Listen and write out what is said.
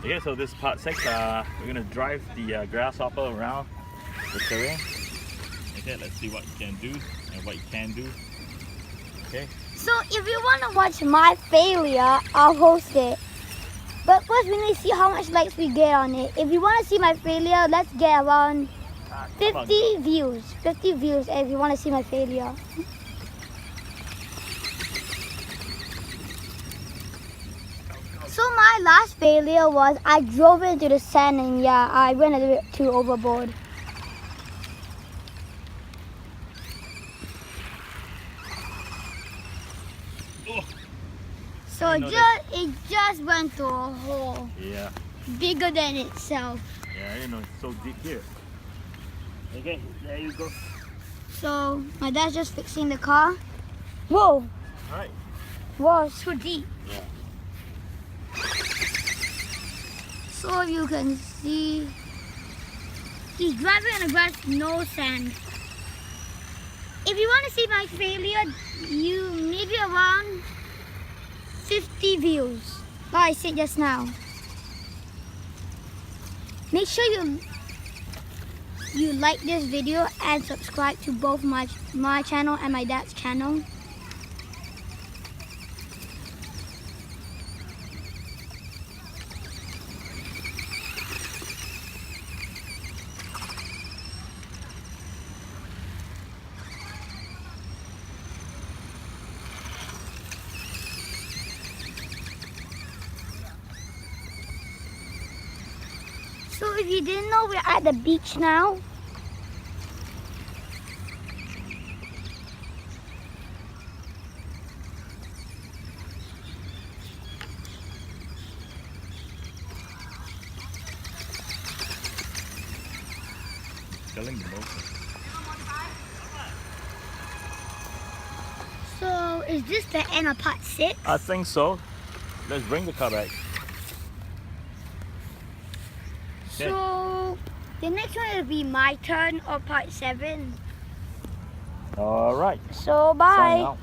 Okay, so this is part 6. We're gonna drive the grasshopper around the terrain. Okay, let's see what you can do and what you can do. Okay. So if you want to watch my failure, I'll host it. But first we need to see how much likes we get on it. If you want to see my failure, let's get around 50 views. 50 views if you want to see my failure. So my last failure was I drove into the sand and yeah, I went a little bit too overboard. So it just went through a hole. Yeah. Bigger than itself. Yeah, you know, it's so deep here. Okay, there you go. So my dad's just fixing the car. Whoa! Alright. Whoa, so deep. Yeah. So you can see he's driving on the grass, no sand. If you want to see my failure, you maybe around 50 views, like I said just now. Make sure you like this video and subscribe to both my channel and my dad's channel. So if you didn't know, we're at the beach now. Killing the motion. So is this the end of part 6? I think so. Let's bring the car back. So the next one will be my turn or part 7. Alright. So bye. Signing out.